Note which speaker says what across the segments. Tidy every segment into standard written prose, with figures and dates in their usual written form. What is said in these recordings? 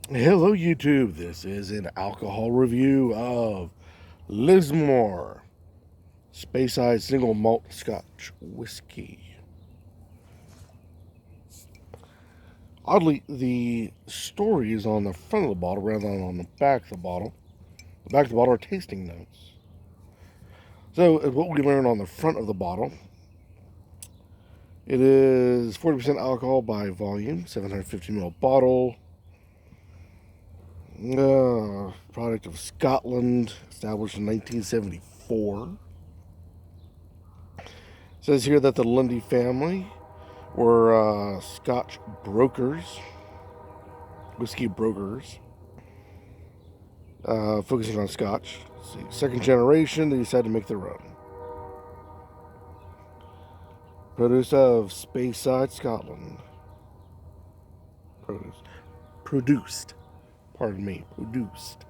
Speaker 1: Hello, YouTube. This is an alcohol review of Lismore Speyside Single Malt Scotch Whisky. Oddly, the story is on the front of the bottle rather than on the back of the bottle. The back of the bottle are tasting notes. So, what we learn on the front of the bottle, it is 40% alcohol by volume, 750 ml bottle. Product of Scotland, established in 1974. It says here that the Lundy family were Scotch brokers, whiskey brokers, focusing on Scotch. Let's see, second generation, they decided to make their own. Produced of Speyside, Scotland. Produced. Pardon me. Produced.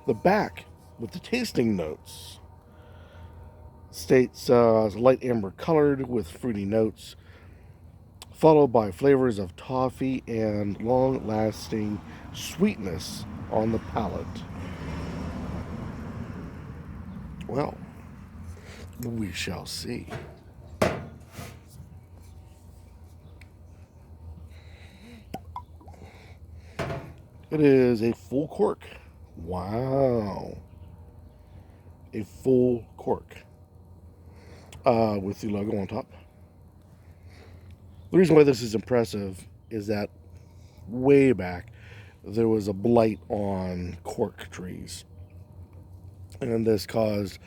Speaker 1: The back, with the tasting notes, states light amber colored with fruity notes, followed by flavors of toffee and long-lasting sweetness on the palate. Well, we shall see. It is a full cork. Wow. A full cork. With the logo on top. The reason why this is impressive is that way back there was a blight on cork trees. And this caused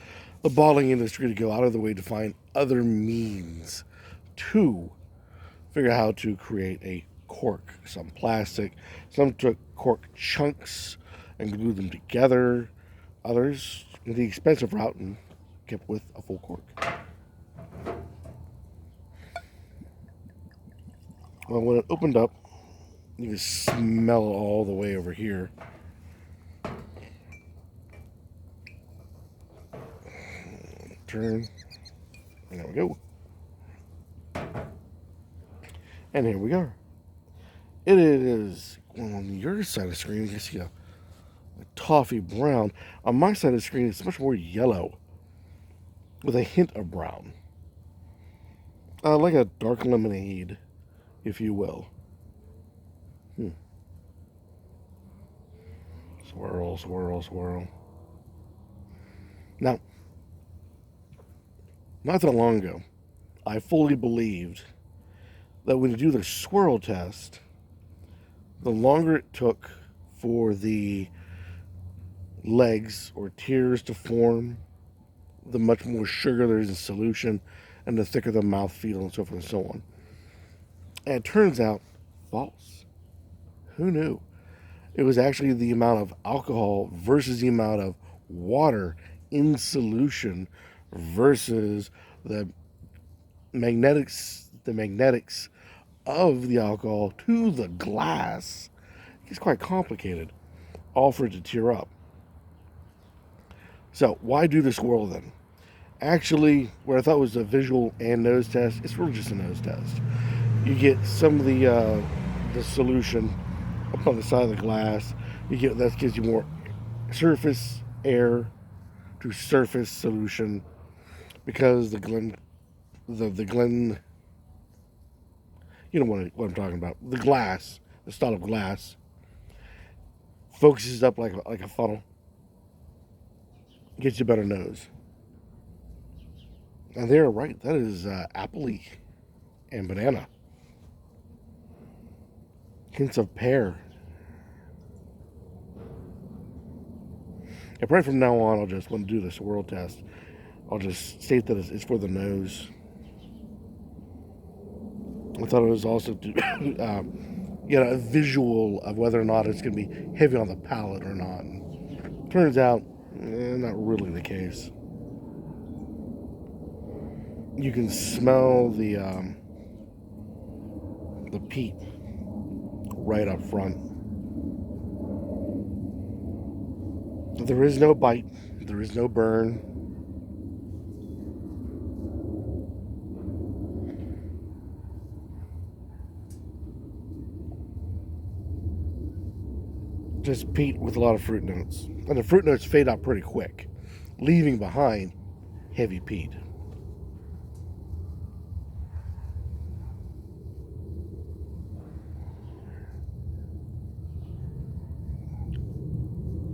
Speaker 1: the bottling industry to go out of the way to find other means to figure out how to create a cork. Some plastic, some took cork chunks and glued them together. Others went the expensive route and kept with a full cork. Well, when it opened up, you can smell it all the way over here. Turn. And there we go. And here we are. It is, well, on your side of the screen, you can see a toffee brown. On my side of the screen, it's much more yellow with a hint of brown. Like a dark lemonade, if you will. Swirl, swirl, swirl. Now, not that long ago, I fully believed that when you do the swirl test, the longer it took for the legs or tears to form, the much more sugar there is in solution, and the thicker the mouthfeel, and so forth and so on. And it turns out, false. Who knew? It was actually the amount of alcohol versus the amount of water in solution versus the magnetics of the alcohol to the glass. It's quite complicated, all for it to tear up. So why do the swirl then? Actually, what I thought was a visual and nose test, it's really just a nose test. You get some of the solution up on the side of the glass. That gives you more surface air to surface solution because the Glen, you know what I'm talking about. The glass, the style of glass, focuses up like a funnel, gets you a better nose. And they're right. That is appley and banana. Hints of pear. And probably from now on, I'll just, when I do the swirl test, I'll just state that it's for the nose. I thought it was also to get a visual of whether or not it's going to be heavy on the palate or not. And turns out, not really the case. You can smell the peat right up front. There is no bite. There is no burn. Just peat with a lot of fruit notes. And the fruit notes fade out pretty quick, leaving behind heavy peat.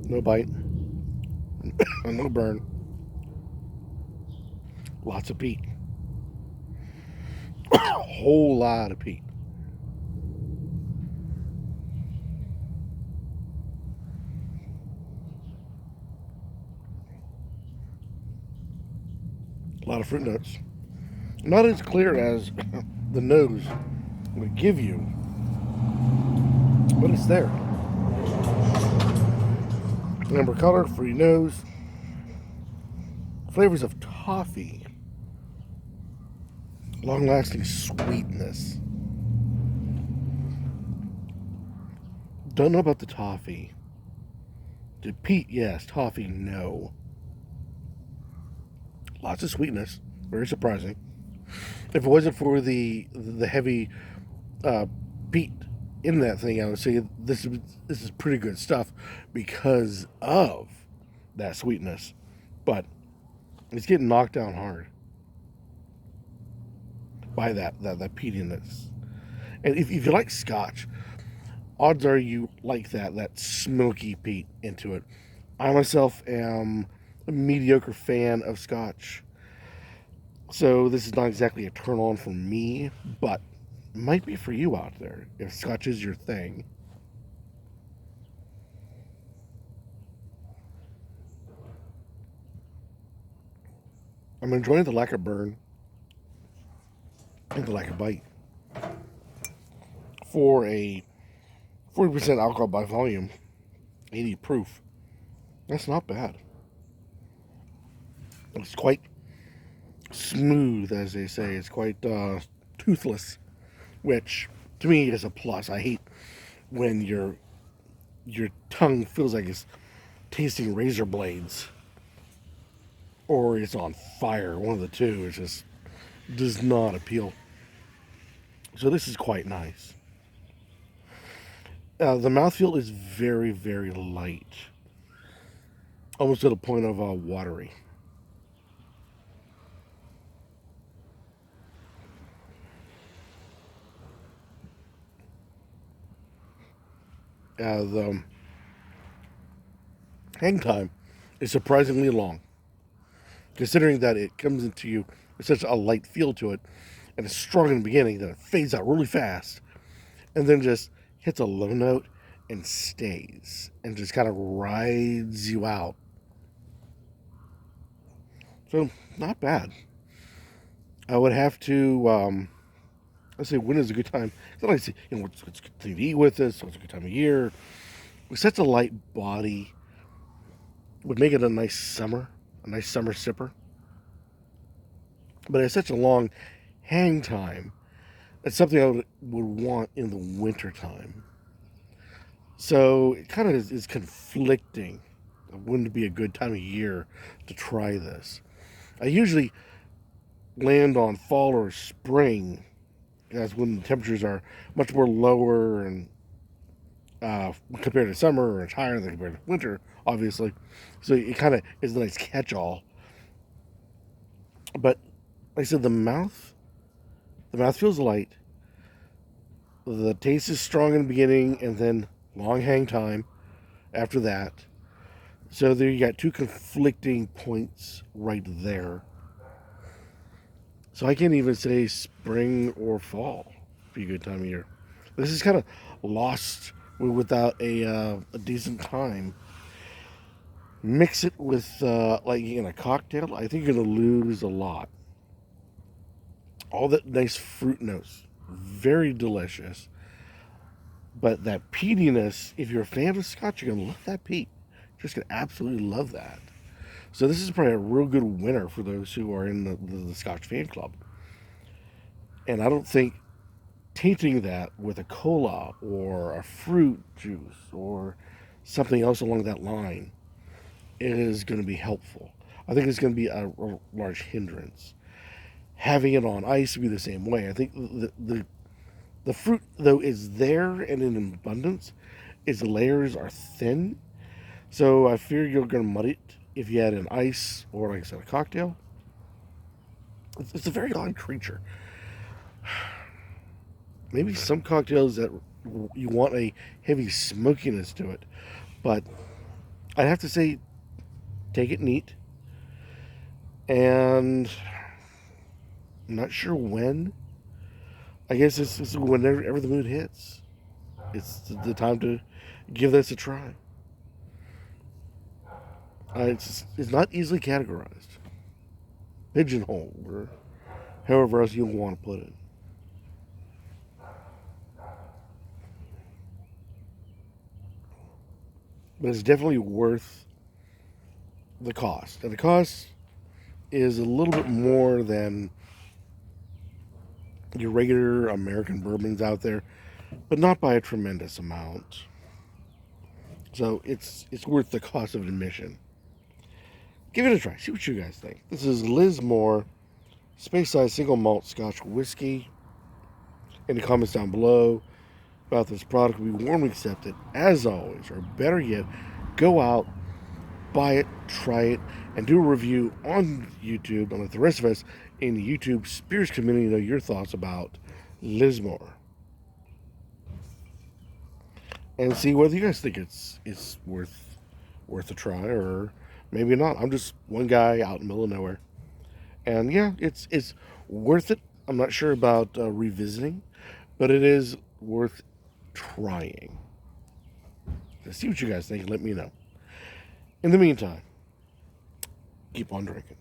Speaker 1: No bite, no burn, lots of peat. A whole lot of peat. A lot of fruit notes. Not as clear as the nose would give you, but it's there. Amber color, fruity nose, flavors of toffee, long-lasting sweetness. Don't know about the toffee. The peat, yes. Toffee, no. Lots of sweetness. Very surprising. If it wasn't for the heavy peat in that thing, I would say this is pretty good stuff because of that sweetness. But it's getting knocked down hard by that peatiness. And if you like Scotch, odds are you like that smoky peat into it. I myself am a mediocre fan of Scotch, so this is not exactly a turn on for me, but might be for you out there if Scotch is your thing. I'm enjoying the lack of burn and the lack of bite for a 40% alcohol by volume, 80 proof. That's not bad. It's quite smooth, as they say. It's quite toothless, which to me is a plus. I hate when your tongue feels like it's tasting razor blades or it's on fire. One of the two. It just does not appeal. So this is quite nice. The mouthfeel is very, very light, almost to the point of watery. The hang time is surprisingly long, considering that it comes into you with such a light feel to it, and it's strong in the beginning, then it fades out really fast, and then just hits a low note and stays, and just kind of rides you out. So not bad. I would have to. Let's say when is a good time. So like, what's a good thing to eat with this? What's a good time of year? With such a light body, would make it a nice summer sipper. But it's such a long hang time. It's something I would want in the winter time. So it kind of is conflicting. Wouldn't it be a good time of year to try this? I usually land on fall or spring. That's when the temperatures are much more lower and compared to summer, or it's higher than compared to winter, obviously. So it kind of is a nice catch-all. But like I said, the mouth feels light. The taste is strong in the beginning, and then long hang time after that. So there you got two conflicting points right there. So I can't even say spring or fall be a good time of year. This is kind of lost without a decent time. Mix it with like in a cocktail. I think you're gonna lose a lot. All that nice fruit notes, very delicious. But that peatiness, if you're a fan of Scotch, you're gonna love that peat. You're just gonna absolutely love that. So this is probably a real good winner for those who are in the Scotch fan club. And I don't think tainting that with a cola or a fruit juice or something else along that line is going to be helpful. I think it's going to be a large hindrance. Having it on ice would be the same way. I think the fruit, though, is there and in abundance, its layers are thin, so I fear you're going to mud it if you add an ice or, like I said, a cocktail. It's a very odd creature. Maybe some cocktails that you want a heavy smokiness to it, but I'd have to say take it neat. And I'm not sure when. I guess it's whenever the mood hits. It's the time to give this a try. It's not easily categorized, pigeonholed, or however else you want to put it. But it's definitely worth the cost. And the cost is a little bit more than your regular American bourbons out there, but not by a tremendous amount. So it's worth the cost of admission. Give it a try. See what you guys think. This is Lismore Space Size Single Malt Scotch Whisky. Any comments down below about this product will be warmly accepted, as always. Or better yet, go out, buy it, try it, and do a review on YouTube and let the rest of us in the YouTube spirits community know your thoughts about Lismore. And see whether you guys think it's worth a try or maybe not. I'm just one guy out in the middle of nowhere. And yeah, it's worth it. I'm not sure about revisiting, but it is worth trying. See what you guys think and let me know. In the meantime, keep on drinking.